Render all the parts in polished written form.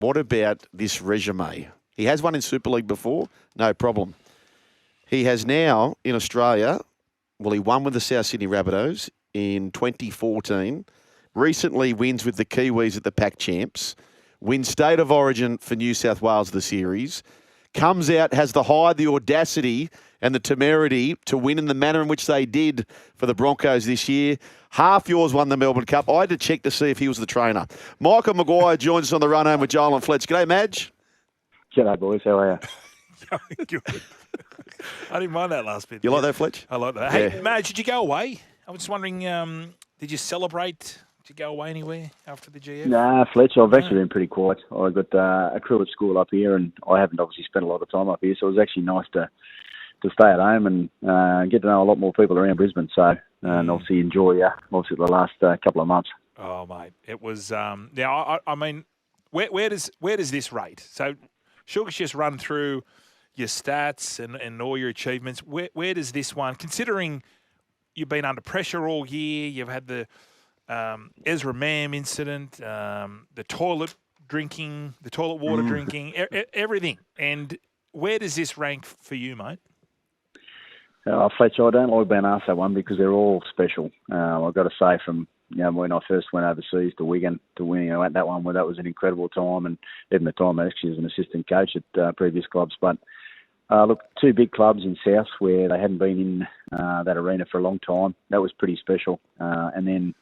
What about this resume? He has won in Super League before, no problem. He has now, in Australia, he won with the South Sydney Rabbitohs in 2014, recently wins with the Kiwis at the Pac Champs, wins State of Origin for New South Wales the series, comes out, has the audacity and the temerity to win in the manner in which they did for the Broncos this year. Half yours won the Melbourne Cup. I had to check to see if he was the trainer. Michael Maguire joins us on the run home with Joel and Fletch. G'day, Madge. G'day, boys. How are you? Good. I didn't mind that last bit. You like that, Fletch? I like that. Hey, Madge, did you go away? I was just wondering, did you celebrate? Did you go away anyway after the GF? Nah, Fletch, I've actually been pretty quiet. I got a crew at school up here, and I haven't obviously spent a lot of time up here, so it was actually nice to stay at home and get to know a lot more people around Brisbane. So, and obviously enjoy obviously the last couple of months. Oh, mate, it was. Now, I mean, where does this rate? So, Sugar's just run through your stats and all your achievements. Where does this one, considering you've been under pressure all year, you've had the Ezra Mam incident, the toilet water drinking, everything. And where does this rank for you, mate? Fletch, I don't like being asked that one because they're all special. I've got to say, from when I first went overseas to Wigan to winning that one, that was an incredible time, and even the time actually as an assistant coach at previous clubs. But look, two big clubs in South where they hadn't been in that arena for a long time. That was pretty special. And then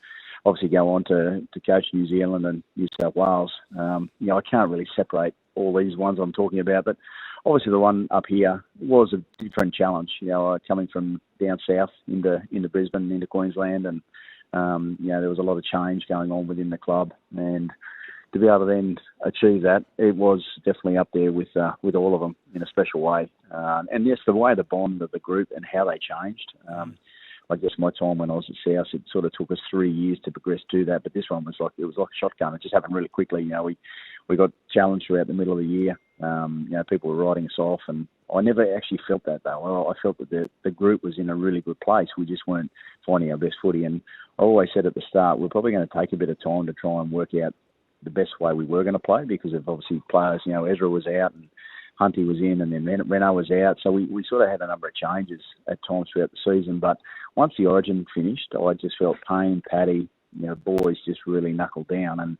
obviously go on to coach New Zealand and New South Wales. I can't really separate all these ones I'm talking about, but obviously the one up here was a different challenge. Coming from down south into Brisbane, into Queensland, and there was a lot of change going on within the club, and to be able to then achieve that, it was definitely up there with all of them in a special way. And yes, the way the bond of the group and how they changed. I guess my time when I was at South, it sort of took us 3 years to progress to that, but this one was like a shotgun. It just happened really quickly. We got challenged throughout the middle of the year. People were writing us off, and I never actually felt that though. I felt that the group was in a really good place. We just weren't finding our best footy, and I always said at the start, we're probably going to take a bit of time to try and work out the best way we were going to play because of obviously players. Ezra was out and Hunty was in, and then Reno was out. So we sort of had a number of changes at times throughout the season. But once the Origin finished, I just felt Payne, Paddy, boys just really knuckled down, and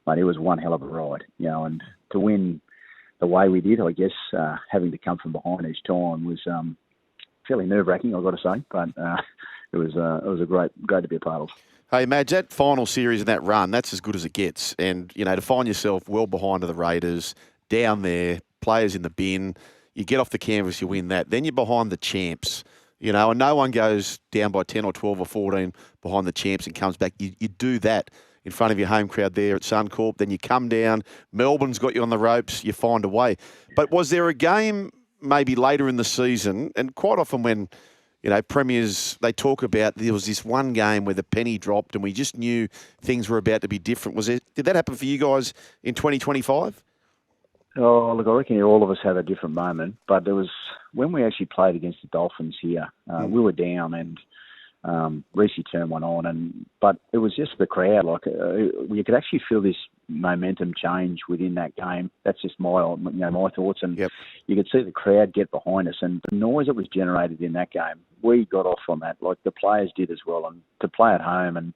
mate, it was one hell of a ride. And to win the way we did, I guess having to come from behind each time was fairly nerve-wracking, I've got to say. But it was a great to be a part of. Hey, Madge, that final series and that run, that's as good as it gets. And, to find yourself well behind the Raiders, down there, players in the bin, you get off the canvas, you win that. Then you're behind the champs, and no one goes down by 10 or 12 or 14 behind the champs and comes back. You do that in front of your home crowd there at Suncorp. Then you come down. Melbourne's got you on the ropes. You find a way. But was there a game maybe later in the season, and quite often when premiers, they talk about there was this one game where the penny dropped and we just knew things were about to be different. Did that happen for you guys in 2025? Oh, look, I reckon all of us have a different moment, but there was when we actually played against the Dolphins here, we were down and Reece turned one on, but it was just the crowd. Like you could actually feel this momentum change within that game. That's just my thoughts, and you could see the crowd get behind us, and the noise that was generated in that game, we got off on that. Like the players did as well, and to play at home, and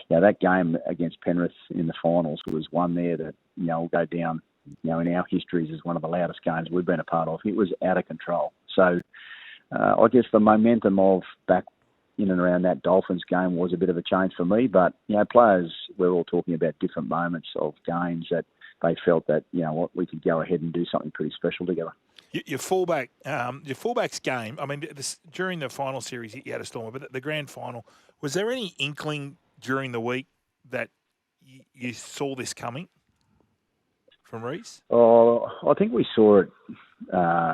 that game against Penrith in the finals was one there that will go down in our histories as one of the loudest games we've been a part of. It was out of control. So I guess the momentum of back in and around that Dolphins game was a bit of a change for me. But, players, we're all talking about different moments of games that they felt that, we could go ahead and do something pretty special together. Your fullback's game, I mean, during the final series, you had a storm, but the grand final, was there any inkling during the week that you saw this coming from Reece? Oh, I think we saw it,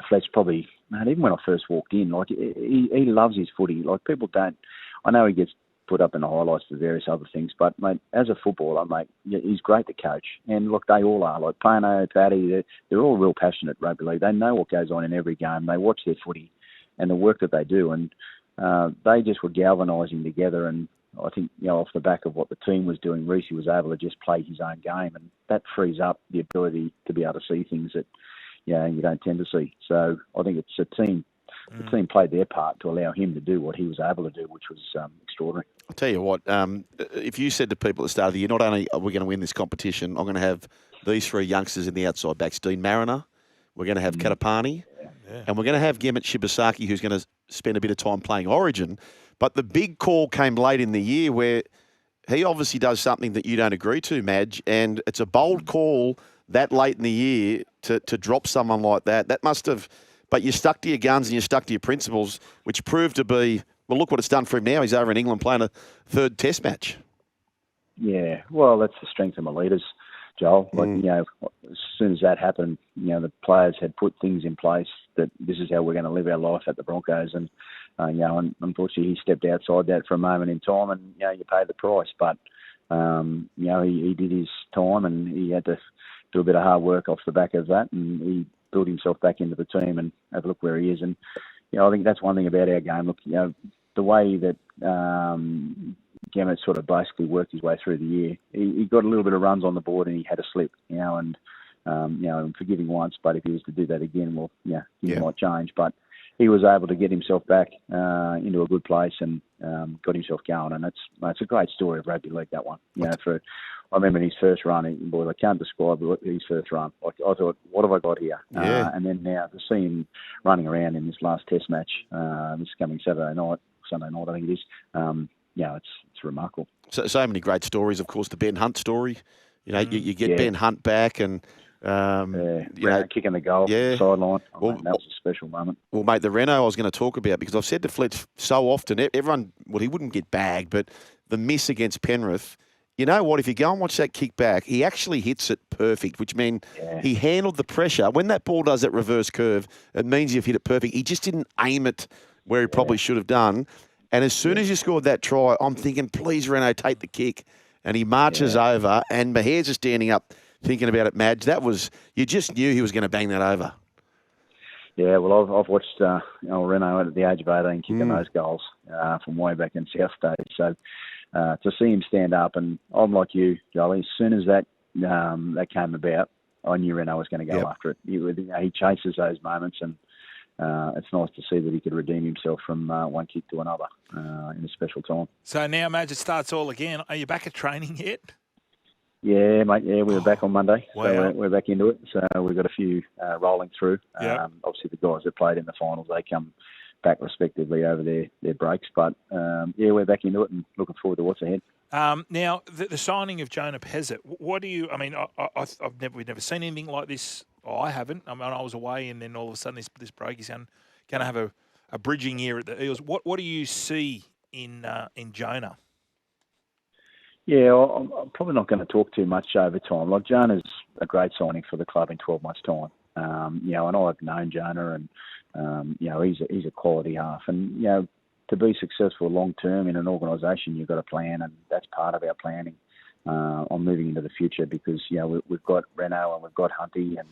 Fletch, probably, even when I first walked in. Like, he loves his footy. Like, people don't, I know he gets put up in the highlights for various other things, but, mate, as a footballer, mate, he's great to coach. And, look, they all are. Like, Payne, Paddy, they're all real passionate rugby league. They know what goes on in every game. They watch their footy and the work that they do. And they just were galvanising together. And I think, off the back of what the team was doing, Reece was able to just play his own game, and that frees up the ability to be able to see things that, you don't tend to see. So I think it's a team. The team played their part to allow him to do what he was able to do, which was extraordinary. I'll tell you what, if you said to people at the start of the year, not only are we going to win this competition, I'm going to have these three youngsters in the outside backs, Dean Mariner, we're going to have Katapani, and we're going to have Gemmet Shibasaki, who's going to spend a bit of time playing Origin. But the big call came late in the year where he obviously does something that you don't agree to, Madge, and it's a bold call that late in the year to drop someone like that. That must have... But you stuck to your guns and you stuck to your principles, which proved to be, well, look what it's done for him now. He's over in England playing a third test match. Yeah, well, that's the strength of my leaders, Joel. As soon as that happened, the players had put things in place that this is how we're going to live our life at the Broncos. And, unfortunately, he stepped outside that for a moment in time and, you pay the price. But, he did his time and he had to do a bit of hard work off the back of that. And he build himself back into the team and have a look where he is. And, I think that's one thing about our game. Look, the way that Gemmet sort of basically worked his way through the year, he got a little bit of runs on the board and he had a slip, and forgiving once, but if he was to do that again, well, things might change. But he was able to get himself back into a good place and got himself going. And it's a great story of rugby league, that one. I remember in his first run, I can't describe his first run. I thought, what have I got here? Yeah. And then now to see him running around in this last test match, this coming Sunday night, I think it is, it's remarkable. So many great stories, of course, the Ben Hunt story. You get Ben Hunt back and... kicking the goal from the sideline. That was a special moment. Well, mate, the Renault I was going to talk about, because I've said to Fletch so often, everyone, well, he wouldn't get bagged, but the miss against Penrith, you know what, if you go and watch that kick back, he actually hits it perfect, which means he handled the pressure. When that ball does that reverse curve, it means you've hit it perfect. He just didn't aim it where he probably should have done. And as soon as you scored that try, I'm thinking, please, Renault, take the kick. And he marches over, and my hairs are standing up thinking about it, Madge. That was, you just knew he was going to bang that over. Yeah, well, I've watched Renault at the age of 18 kicking those goals from way back in South State. So to see him stand up, and I'm like you, Jolie, as soon as that came about, I knew Renault was going to go after it. He chases those moments, and it's nice to see that he could redeem himself from one kick to another in a special time. So now, Madge, it starts all again. Are you back at training yet? Yeah, mate. Yeah, we were back on Monday, wow. So we're back into it. So we've got a few rolling through. Obviously, the guys that played in the finals, they come back respectively over their breaks. But we're back into it and looking forward to what's ahead. Now, the signing of Jonah Pezet. What do you? I mean, we've never seen anything like this. I haven't. I mean, I was away, and then all of a sudden, this break. He's going to have a bridging year at the Eels. What do you see in Jonah? Yeah, I'm probably not going to talk too much over time. Like, Jonah's a great signing for the club in 12 months' time. And I've known Jonah, and he's a quality half. And to be successful long term in an organisation, you've got to plan, and that's part of our planning on moving into the future. Because we've got Renault and we've got Hunty, and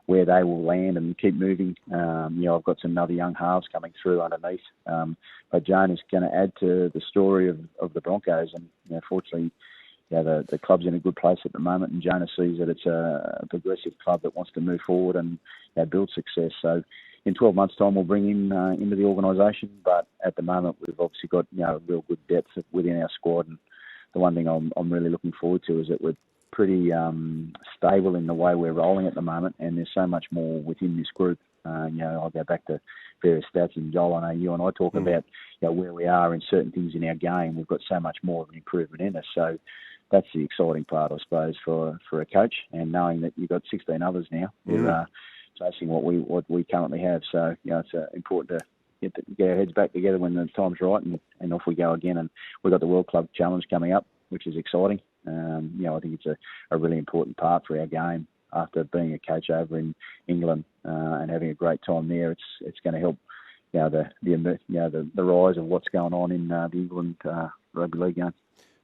where they will land and keep moving. I've got some other young halves coming through underneath. But Jonah's going to add to the story of the Broncos. And fortunately, the club's in a good place at the moment, and Jonah sees that it's a progressive club that wants to move forward and build success. So in 12 months' time, we'll bring him into the organisation. But at the moment, we've obviously got real good depth within our squad. And the one thing I'm really looking forward to is that we're pretty stable in the way we're rolling at the moment, and there's so much more within this group. I'll go back to various stats, and Joel, I know you and I talk about where we are in certain things in our game. We've got so much more of an improvement in us. So that's the exciting part, I suppose, for a coach, and knowing that you've got 16 others now who are chasing what we currently have. So it's important to get our heads back together when the time's right, and off we go again. And we've got the World Club Challenge coming up, which is exciting. I think it's a really important part for our game. After being a coach over in England and having a great time there, it's going to help the rise of what's going on in the England rugby league game.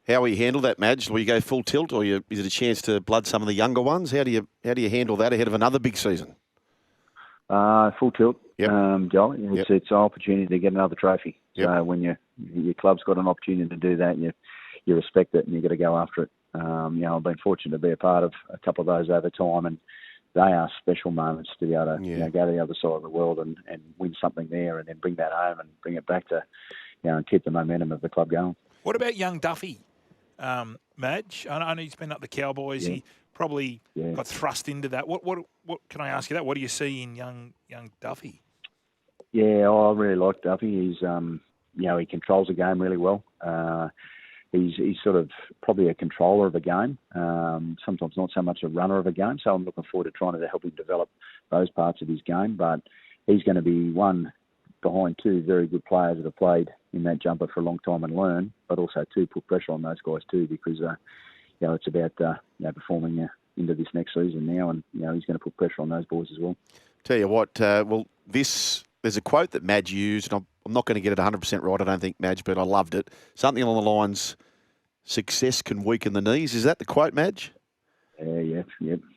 How will you handle that, Madge? Will you go full tilt, or is it a chance to blood some of the younger ones? How do you handle that ahead of another big season? Full tilt, yep. Joel. It's an opportunity to get another trophy. Yep. So when your club's got an opportunity to do that, you respect it and you've got to go after it. I've been fortunate to be a part of a couple of those over time, and they are special moments to be able to go to the other side of the world and win something there, and then bring that home and bring it back to and keep the momentum of the club going. What about young Duffy, Madge? I know he's been up the Cowboys. Yeah. He probably got thrust into that. What can I ask you that? What do you see in young Duffy? Yeah, I really like Duffy. He's he controls the game really well. He's sort of probably a controller of a game, sometimes not so much a runner of a game. So I'm looking forward to trying to help him develop those parts of his game. But he's going to be one behind two very good players that have played in that jumper for a long time and learn, but also two, put pressure on those guys too, because it's about performing into this next season now, and he's going to put pressure on those boys as well. Tell you what, there's a quote that Madge used, and I'm not going to get it 100% right, I don't think, Madge, but I loved it. Something along the lines, success can weaken the knees. Is that the quote, Madge? Yeah.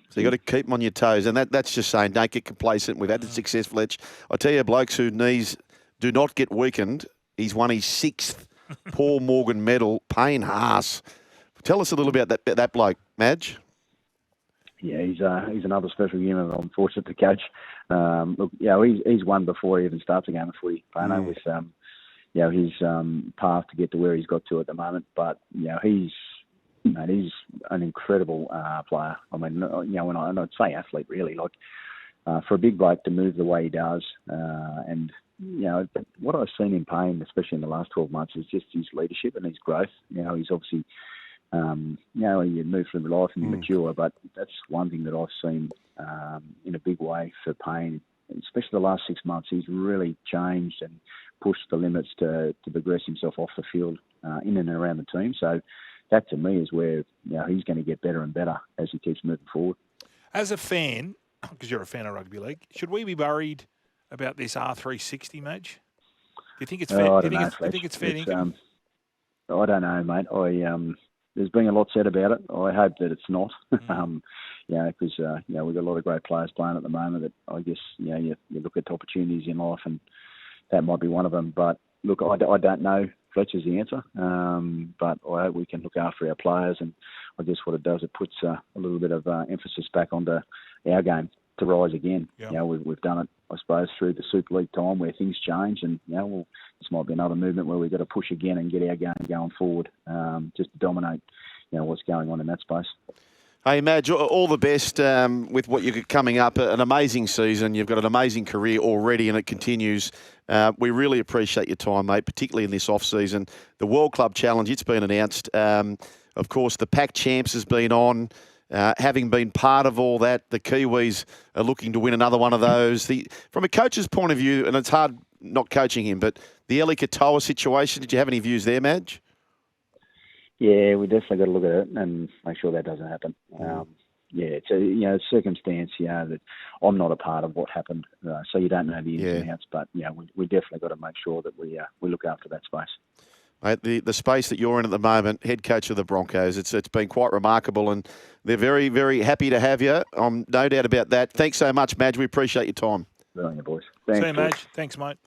So you got to keep them on your toes, and that's just saying don't get complacent. We've had the success, Fletch. I tell you, blokes whose knees do not get weakened. He's won his 6th Paul Morgan medal, Payne Haas. Tell us a little bit about that bloke, Madge. Yeah, he's another special human that I'm fortunate to coach. He's won before he even starts a game of footy, Payne, with his path to get to where he's got to at the moment. But he's an incredible player. I mean, when I'd say athlete, really, for a big bloke to move the way he does, and what I've seen in Payne, especially in the last 12 months, is just his leadership and his growth. He's obviously, you move through life and you mature, but that's one thing that I've seen in a big way for Payne, especially the last 6 months. He's really changed and pushed the limits to progress himself off the field, in and around the team. So that to me is where he's going to get better and better as he keeps moving forward. As a fan, because you're a fan of rugby league, should we be worried about this R360, Madge? Do you think it's fair? Do you think it's fair income? I don't know, mate. There's been a lot said about it. I hope that it's not. Because we've got a lot of great players playing at the moment. That I guess you look at opportunities in life, and that might be one of them. But look, I don't know. Fletcher's the answer. But I hope we can look after our players, and I guess what it does, it puts a little bit of emphasis back onto our game to rise again. Yeah. We've done it, I suppose, through the Super League time where things change, and this might be another movement where we've got to push again and get our game going forward, just to dominate, what's going on in that space. Hey, Madge, all the best with what you've got coming up. An amazing season. You've got an amazing career already, and it continues. We really appreciate your time, mate, particularly in this off-season. The World Club Challenge, it's been announced. Of course, the Pac Champs has been on. Having been part of all that, the Kiwis are looking to win another one of those. From a coach's point of view, and it's hard not coaching him, but the Eli Katoa situation, did you have any views there, Madge? Yeah, we definitely got to look at it and make sure that doesn't happen. It's a circumstance, that I'm not a part of what happened, so you don't know the ins and outs. But we definitely got to make sure that we look after that space. Mate, the space that you're in at the moment, head coach of the Broncos, it's been quite remarkable, and they're very, very happy to have you. No doubt about that. Thanks so much, Madge. We appreciate your time. Brilliant, boys. Thanks. See you, Madge. Thanks, mate.